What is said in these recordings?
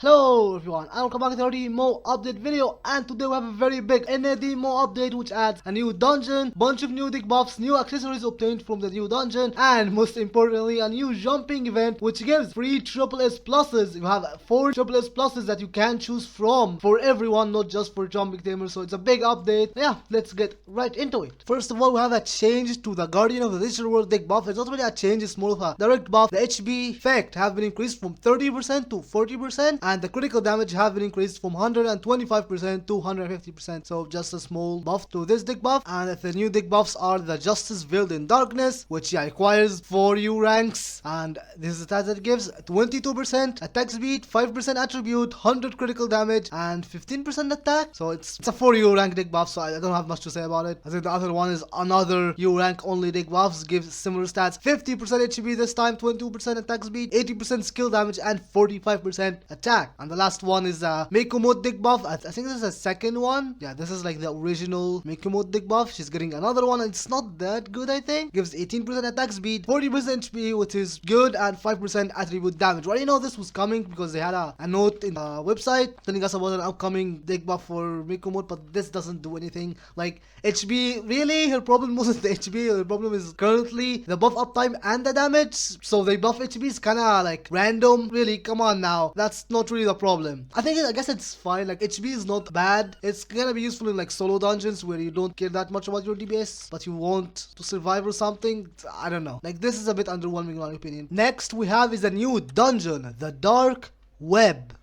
Hello everyone, and welcome back to the NADMO update video, and today we have a very big NADMO update which adds a new dungeon, bunch of new dig buffs, new accessories obtained from the new dungeon, and most importantly a new jumping event which gives free SSS pluses. You have 4 SSS pluses that you can choose from for everyone, not just for jumping tamers, so it's a big update. Yeah, let's get right into it. First of all, we have a change to the Guardian of the Digital World dig buff. It's not really a change, it's more of a direct buff. The HB effect have been increased from 30% to 40%, and the critical damage have been increased from 125% to 150%. So just a small buff to this dig buff. And the new dig buffs are the Justice Veiled in Darkness, which requires 4 U ranks, and this is a stat that gives 22% attack speed, 5% attribute, 100 critical damage, and 15% attack. So it's a 4 U rank dig buff, so I don't have much to say about it. I think the other one is another U rank only dig buffs, gives similar stats, 50% HP this time, 22% attack speed, 80% skill damage, and 45% attack. And the last one is a Meiko mode dig buff. I think this is the second one. Yeah, this is like the original Meiko mode dig buff. She's getting another one, and it's not that good, I think. Gives 18% attack speed, 40% HP, which is good, and 5% attribute damage. We already know this was coming because they had a note in the website telling us about an upcoming dig buff for Meiko mode, but this doesn't do anything. Like, HB, really? Her problem wasn't the HB, her problem is currently the buff uptime and the damage. So they buff HB is kinda like random. Really, come on now. That's not really the problem. I guess it's fine. Like, HB is not bad. It's gonna be useful in like solo dungeons where you don't care that much about your DPS, but you want to survive or something. I don't know. Like, this is a bit underwhelming in my opinion. Next we have is a new dungeon, the Dark Web.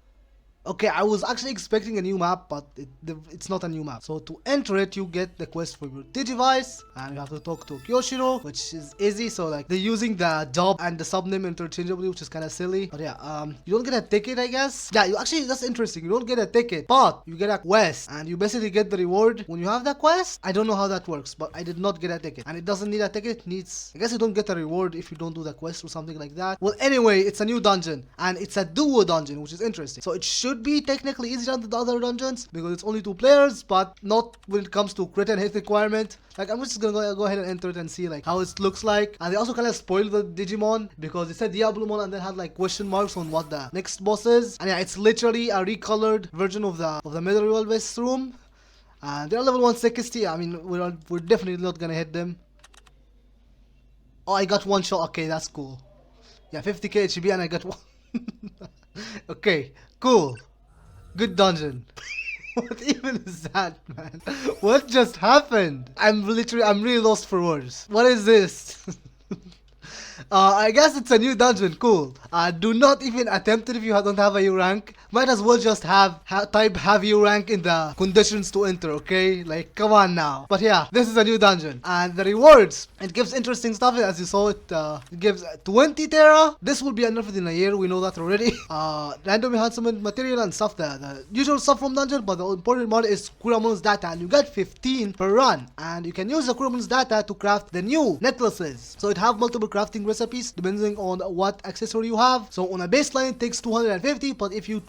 Okay, I was actually expecting a new map, but it's not a new map. So to enter it, you get the quest for your Digivice, and you have to talk to Kyoshiro, which is easy. So like, they're using the job and the subname interchangeably, which is kind of silly. But yeah, you don't get a ticket, I guess. Yeah, that's interesting. You don't get a ticket, but you get a quest, and you basically get the reward when you have that quest. I don't know how that works, but I did not get a ticket, and it doesn't need a ticket. It needs, I guess you don't get a reward if you don't do the quest or something like that. Well, anyway, it's a new dungeon, and it's a duo dungeon, which is interesting. So it should be technically easier than the other dungeons because it's only 2 players, but not when it comes to crit and hit requirement. Like, I'm just gonna go ahead and enter it and see like how it looks like. And they also kind of spoiled the Digimon because it said Diabloomon and then had like question marks on what the next boss is. And yeah, it's literally a recolored version of the medieval West room. And they're level 160. I mean, we're definitely not gonna hit them. Oh, I got 1 shot. Okay, that's cool. Yeah, 50k HP and I got 1. Okay, cool. Good dungeon. What even is that, man? What just happened? I'm really lost for words. What is this? I guess it's a new dungeon. Cool. Do not even attempt it if you don't have a U rank. Might as well just type have U rank in the conditions to enter, okay? Like, come on now. But yeah, this is a new dungeon. And the rewards, it gives interesting stuff. As you saw, it gives 20 Terra. This will be nerfed in a year. We know that already. Random enhancement material and stuff. The usual stuff from dungeon. But the important part is Kuramon's data. And you get 15 per run. And you can use the Kuramon's data to craft the new necklaces. So it have multiple crafting recipes depending on what accessory you have. So on a baseline it takes 250, but if you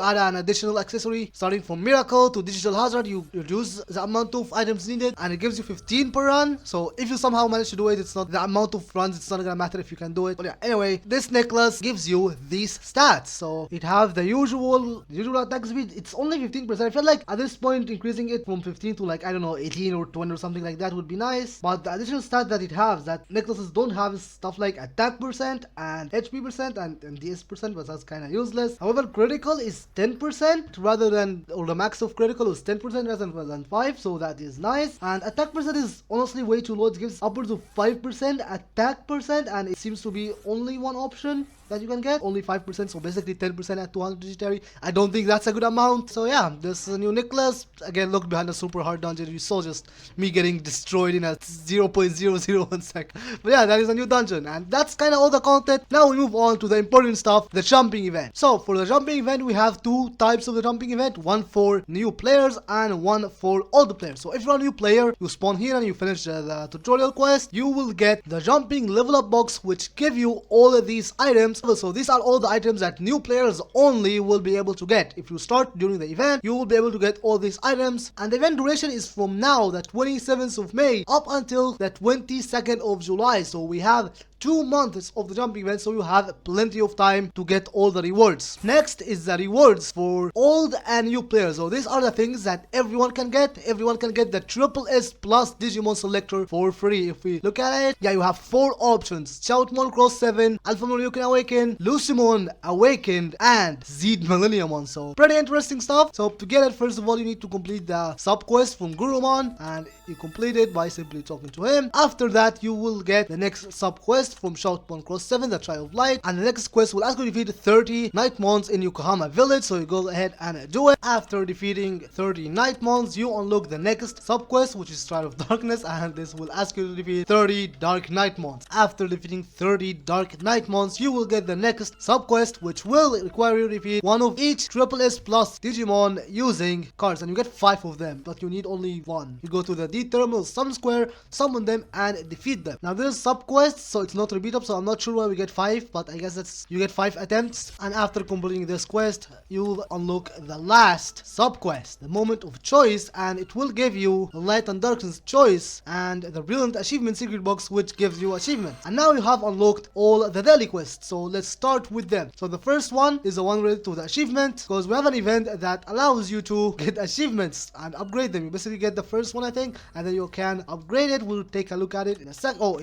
add an additional accessory starting from Miracle to Digital Hazard, you reduce the amount of items needed, and it gives you 15 per run. So if you somehow manage to do it, it's not the amount of runs, it's not gonna matter if you can do it. But yeah, anyway, this necklace gives you these stats. So it have the usual attack speed. It's only 15%. I feel like at this point increasing it from 15 to like, I don't know, 18 or 20 or something like that would be nice. But the additional stat that it has that necklaces don't have is stuff like attack percent and HP percent and DS percent, but that's kind of useless. However, critical is 10% rather than, or the max of critical is 10% rather than 5, so that is nice. And attack percent is honestly way too low. It gives upwards of 5% attack percent, and it seems to be only one option that you can get, only 5%, so basically 10% at 200 digitary. I don't think that's a good amount. So yeah, this is a new necklace. Again, look behind a super hard dungeon. You saw just me getting destroyed in a 0.001 second. But yeah, that is a new dungeon, and that's kind of all the content. Now we move on to the important stuff, the jumping event. So for the jumping event, we have 2 types of the jumping event, one for new players and one for old players. So if you're a new player, you spawn here and you finish the tutorial quest, you will get the jumping level up box, which give you all of these items items. So these are all the items that new players only will be able to get. If you start during the event, you will be able to get all these items, and the event duration is from now, the 27th of May, up until the 22nd of July. So we have 2 months of the jumping event, so you have plenty of time to get all the rewards. Next is the rewards for old and new players. So these are the things that everyone can get. Everyone can get the SSS plus Digimon selector for free. If we look at it, yeah, you have 4 options: Shoutmon Cross 7, Alphamon You Can Awaken, Lucimon Awakened, and Zed Millenniumon. So pretty interesting stuff. So to get it, first of all, you need to complete the sub quest from Gurumon, and you complete it by simply talking to him. After that, you will get the next sub quest from Shoutmon Cross 7, the Trial of Light, and the next quest will ask you to defeat 30 Nightmons in Yokohama Village. So you go ahead and do it. After defeating 30 Nightmons, you unlock the next sub quest, which is Trial of Darkness, and this will ask you to defeat 30 Dark Nightmons. After defeating 30 Dark Nightmons, you will get the next sub quest, which will require you to defeat one of each SSS plus Digimon using cards, and you get 5 of them, but you need only 1. You go to the D terminal, Summon Square, summon them, and defeat them. Now there's sub quests, so it's not repeat up, so I'm not sure why we get 5, but I guess that's you get 5 attempts. And after completing this quest, you'll unlock the last sub quest, the Moment of Choice, and it will give you the Light and Darkness choice and the Brilliant Achievement secret box, which gives you achievements. And now you have unlocked all the daily quests, so let's start with them. So the first one is the one related to the achievement, because we have an event that allows you to get achievements and upgrade them. You basically get the first one, I think, and then you can upgrade it. We'll take a look at it in a sec. Oh,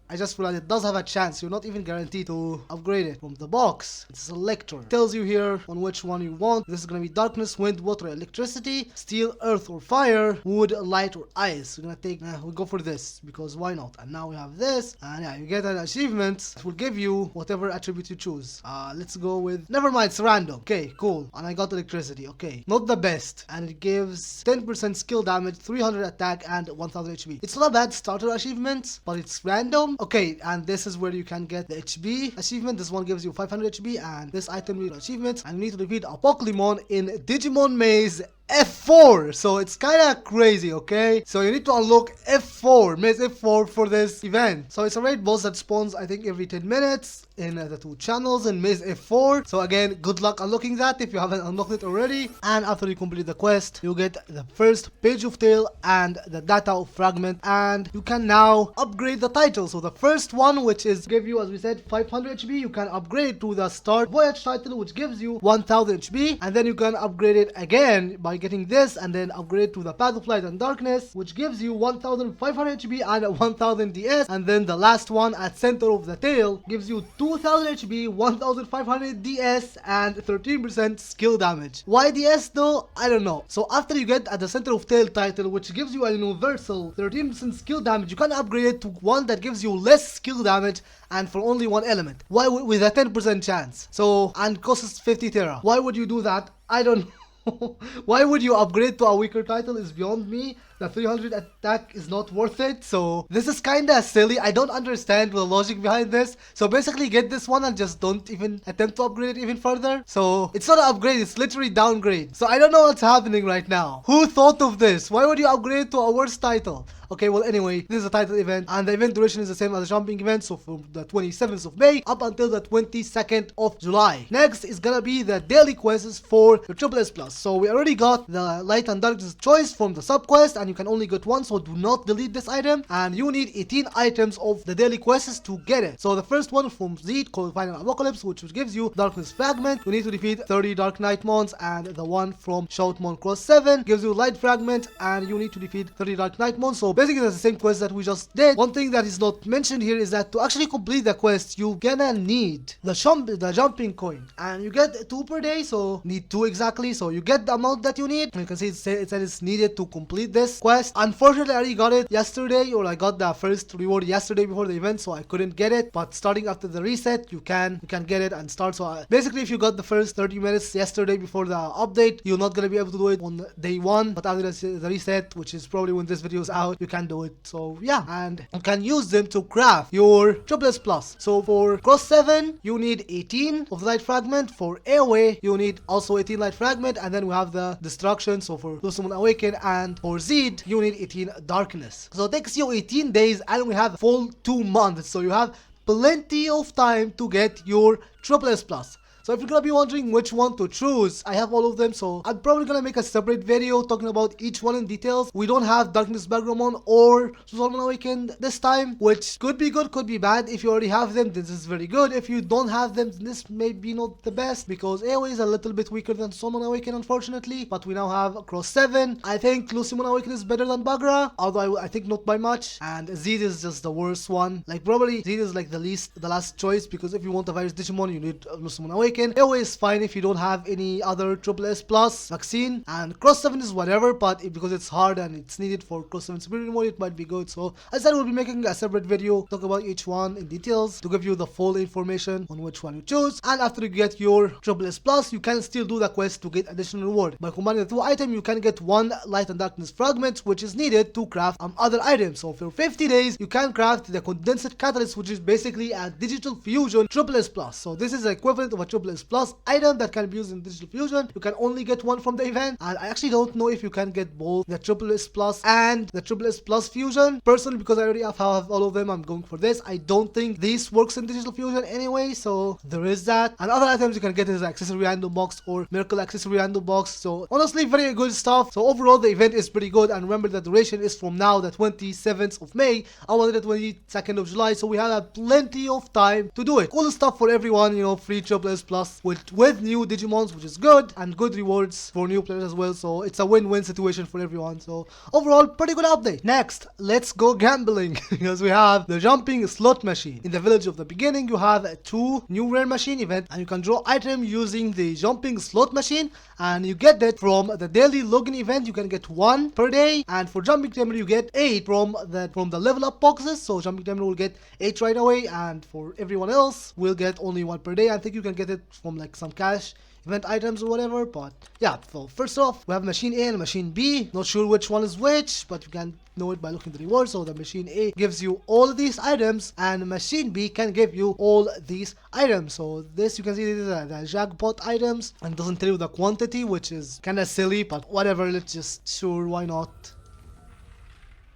I just realized it does have a chance. You're not even guaranteed to upgrade it from the box. It's a selector. It tells you here on which one you want. This is going to be Darkness, Wind, Water, Electricity, Steel, Earth, or Fire, Wood, Light, or Ice. We're going to take, we'll go for this, because why not? And now we have this, and yeah, you get an achievement. It will give you whatever attribute you choose. Let's go with, never mind, it's random. Okay, cool. And I got Electricity. Okay, not the best. And it gives 10% skill damage, 300 attack, and 1000 HP. It's not a bad starter achievement, but it's random. Okay, and this is where you can get the HP achievement. This one gives you 500 HP, and this item needs achievements, and you need to defeat a Pokemon in Digimon Maze F4. So it's kind of crazy, okay? So you need to unlock F4, Maze F4 for this event. So it's a raid boss that spawns, I think, every 10 minutes in the 2 channels in Maze F4. So again, good luck unlocking that if you haven't unlocked it already. And after you complete the quest, you get the first page of tale and the data of fragment, and you can now upgrade the title. So the first one, which is give you, as we said, 500 HP, you can upgrade to the Start Voyage title, which gives you 1000 HP, and then you can upgrade it again by getting this, and then upgrade to the Path of Light and Darkness, which gives you 1500 HP and 1000 DS, and then the last one at Center of the Tail gives you 2000 HP, 1500 DS, and 13% skill damage. Why DS though? I don't know. So after you get at the Center of Tail title, which gives you a universal 13% skill damage, you can upgrade it to one that gives you less skill damage and for only one element. Why with a 10% chance? So, and costs 50 Tera. Why would you do that? I don't know. Why would you upgrade to a weaker title is beyond me. The 300 attack is not worth it. So this is kinda silly. I don't understand the logic behind this. So basically get this one and just don't even attempt to upgrade it even further. So it's not an upgrade, it's literally downgrade. So I don't know what's happening right now. Who thought of this? Why would you upgrade to a worse title? Okay, well anyway, this is a title event, and the event duration is the same as the jumping event, so from the 27th of May up until the 22nd of July. Next is gonna be the daily quests for the SSS Plus. So we already got the Light and Darkness choice from the sub quest, and you can only get one, so do not delete this item. And you need 18 items of the daily quests to get it. So the first one from Zed called Final Apocalypse, which gives you Darkness Fragment. You need to defeat 30 Dark Nightmons, and the one from Shoutmon Cross 7 gives you Light Fragment, and you need to defeat 30 Dark Nightmons. So basically that's the same quest that we just did. One thing that is not mentioned here is that to actually complete the quest, you're gonna need the jumping coin, and you get 2 per day, so need 2 exactly. So you get the amount that you need. You can see it said it's needed to complete this quest. Unfortunately, I already got it yesterday, or I got the first reward yesterday before the event, so I couldn't get it. But starting after the reset, you can get it and start. So basically, if you got the first 30 minutes yesterday before the update, you're not gonna be able to do it on day 1. But after the reset, which is probably when this video is out, you can do it. So yeah, and you can use them to craft your SSS Plus. So for Cross 7, you need 18 of the Light Fragment. For Airway, you need also 18 Light Fragment, and then we have the Destruction. So for Lucimon Awaken, and for Zed, you need 18 Darkness. So it takes you 18 days, and we have full 2 months. So you have plenty of time to get your SSS Plus. So So if you're gonna be wondering which one to choose, I have all of them, so I'm probably gonna make a separate video talking about each one in details. We don't have Darkness Background or Solomon Awakened this time, which could be good, could be bad. If you already have them, this is very good. If you don't have them, this may be not the best, because AoE is a little bit weaker than Solomon Awakened, unfortunately. But we now have Cross 7. I think Lucimon Awakened is better than Bagra, although I think not by much. And Zed is just the worst one. Like, probably Zed is like the last choice, because if you want a virus Digimon, you need Lucimon Awakened. AoE is fine if you don't have any other SSS plus vaccine, and Cross 7 is whatever, but because it's hard and it's needed for Cross 7 superior mode, it might be good. So I said we'll be making a separate video talk about each one in details to give you the full information on which one you choose. And after you get your SSS plus, you can still do the quest to get additional reward. By combining the two items, you can get one light and darkness fragment, which is needed to craft other items. So for 50 days, you can craft the condensed catalyst, which is basically a digital fusion SSS plus. So this is the equivalent of a SSS plus item that can be used in digital fusion. You can only get one from the event, and I actually don't know if you can get both the SSS plus and the SSS plus fusion. Personally, because I already have all of them, I'm going for this. I don't think this works in digital fusion anyway, so there is that. And other items you can get is Accessory random box or Miracle Accessory random box. So honestly, very good stuff. So overall, the event is pretty good, and remember the duration is from now, the 27th of May, on the 22nd of July, so we have plenty of time to do it. Cool stuff for everyone, you know, free SSS plus with new Digimons, which is good, and good rewards for new players as well. So it's a win-win situation for everyone. So overall, pretty good update. Next, let's go gambling because we have the jumping slot machine. In the village of the beginning, you have two new rare machine event, and you can draw item using the jumping slot machine, and you get that from the daily login event. You can get one per day, and for jumping timer you get 8 from the level up boxes. So jumping timer will get 8 right away, and for everyone else will get only 1 per day. I think you can get it from like some cash event items or whatever. But yeah, so first off, we have machine A and machine B. Not sure which one is which, but you can know it by looking at the rewards. So the machine A gives you all these items, and machine B can give you all these items. So this, you can see, this is the jackpot items, and doesn't tell you the quantity, which is kind of silly, but whatever. Let's just, sure, why not?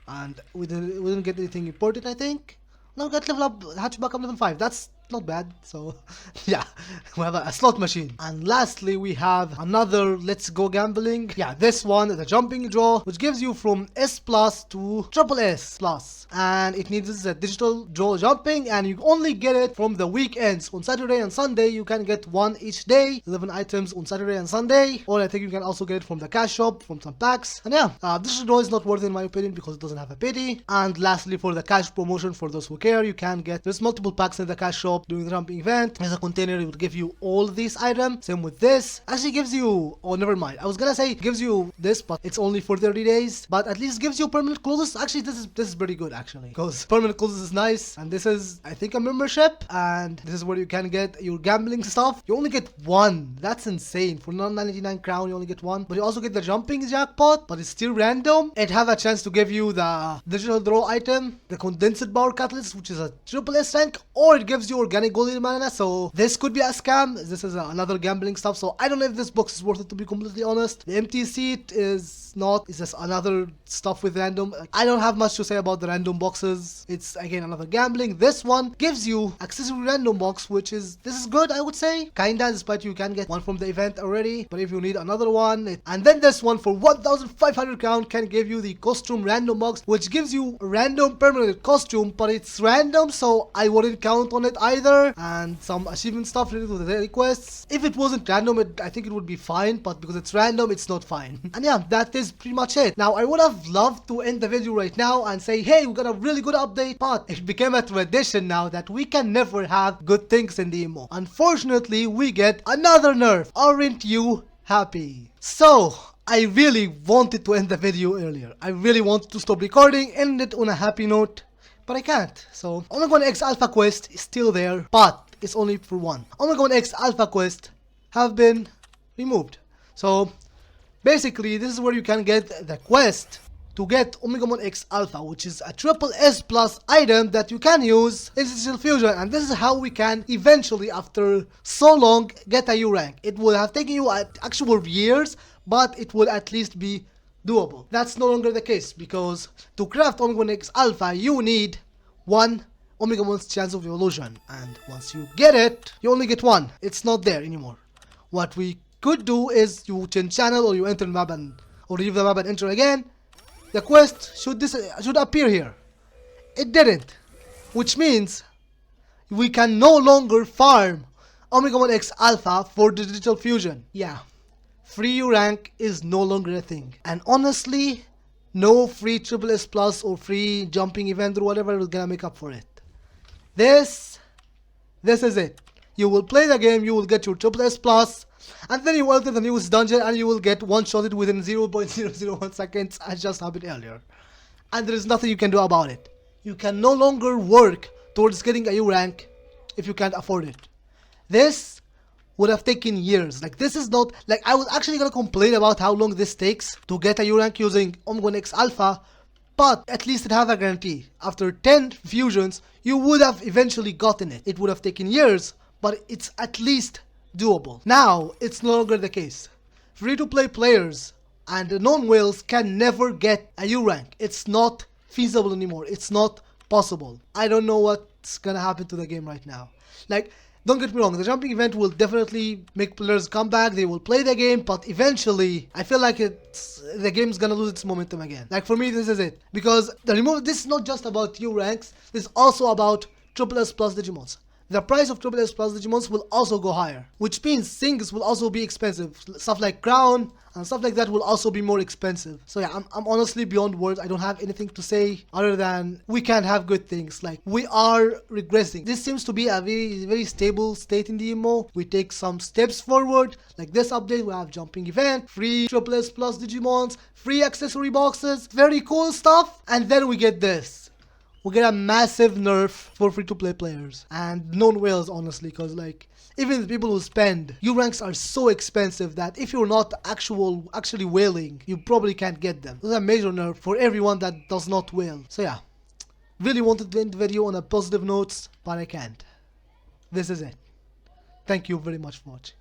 And we didn't get anything important, I think. No, we got level up hatchback up level 5. That's not bad. So yeah, we have a slot machine. And lastly, we have another let's go gambling. Yeah, this one, the jumping draw, which gives you from S plus to SSS plus, and it needs a digital draw jumping, and you only get it from the weekends. On Saturday and Sunday you can get one each day, 11 items on Saturday and Sunday, or I think you can also get it from the cash shop from some packs. And yeah, digital draw is not worth it in my opinion because it doesn't have a pity. And lastly, for the cash promotion, for those who care, you can get, there's multiple packs in the cash shop during the jumping event. There's a container, it will give you all these items. Same with this. Actually gives you, oh never mind, I was gonna say it gives you this, but it's only for 30 days, but at least gives you permanent clothes. Actually this is pretty good actually, because permanent clothes is nice. And this is, I think, a membership, and this is where you can get your gambling stuff. You only get one. That's insane. For 999 crown you only get one, but you also get the jumping jackpot, but it's still random. It have a chance to give you the digital draw item, the condensed power catalyst, which is a SSS rank, or it gives you organic golden banana. So this could be a scam. This is another gambling stuff, so I don't know if this box is worth it, to be completely honest. The empty seat is not. It's just another stuff with random. I don't have much to say about the random boxes. It's again another gambling. This one gives you accessory random box, which is, this is good, I would say, kinda, despite you can get one from the event already, but if you need another one, and then this one for 1500 crown can give you the costume random box, which gives you a random permanent costume, but it's random, so I wouldn't count on it either. And some achievement stuff related to the daily quests. If it wasn't random, I think it would be fine, but because it's random, it's not fine. And yeah, that is pretty much it. Now, I would have loved to end the video right now and say, hey, we got a really good update, but it became a tradition now that we can never have good things in the DMO. Unfortunately, we get another nerf. Aren't you happy? So I really wanted to end the video earlier. I really wanted to stop recording, end it on a happy note, but I can't. So Omega 1 X Alpha Quest is still there, but it's only for one. Omega 1 X Alpha Quest have been removed. So basically, this is where you can get the quest to get Omega 1 X Alpha, which is a SSS plus item that you can use in Digital Fusion. And this is how we can eventually, after so long, get a U rank. It will have taken you actual years, but it will at least be doable. That's no longer the case, because to craft Omega 1 X Alpha, you need 1 Omega 1's chance of evolution, and once you get it, you only get one. It's not there anymore. What we could do is you change channel, or you enter the map or leave the map and enter again. The quest should appear here. It didn't, which means we can no longer farm Omega 1X Alpha for the digital fusion. Yeah, free U rank is no longer a thing, and honestly, no free SSS plus or free jumping event or whatever is gonna make up for it. This is it. You will play the game, you will get your SSS plus, and then you will enter the newest dungeon and you will get one-shotted within 0.001 seconds, as just happened earlier. And there is nothing you can do about it. You can no longer work towards getting a U rank if you can't afford it. This would have taken years. Like, this is not, like, I was actually gonna complain about how long this takes to get a U rank using Omega 1X Alpha, but at least it has a guarantee. After 10 fusions, you would have eventually gotten it. It would have taken years, but it's at least doable. Now, it's no longer the case. Free-to-play players and non-whales can never get a U rank. It's not feasible anymore. It's not possible. I don't know what's gonna happen to the game right now. Like, don't get me wrong, the jumping event will definitely make players come back, they will play the game, but eventually, I feel like the game's gonna lose its momentum again. Like, for me, this is it. Because this is not just about U ranks, this is also about SSS plus Digimons. The price of SSS plus Digimons will also go higher, which means things will also be expensive. Stuff like Crown and stuff like that will also be more expensive. So yeah, I'm honestly beyond words. I don't have anything to say other than we can't have good things. Like, we are regressing. This seems to be a very stable state in DMO. We take some steps forward. Like this update, we have jumping event, free SSS plus Digimons, free accessory boxes, very cool stuff. And then we get this. We get a massive nerf for free-to-play players and non-whales, honestly, because like even the people who spend, U ranks are so expensive that if you're not actually whaling, you probably can't get them. This is a major nerf for everyone that does not whale. So yeah, really wanted to end the video on a positive note, but I can't. This is it. Thank you very much for watching.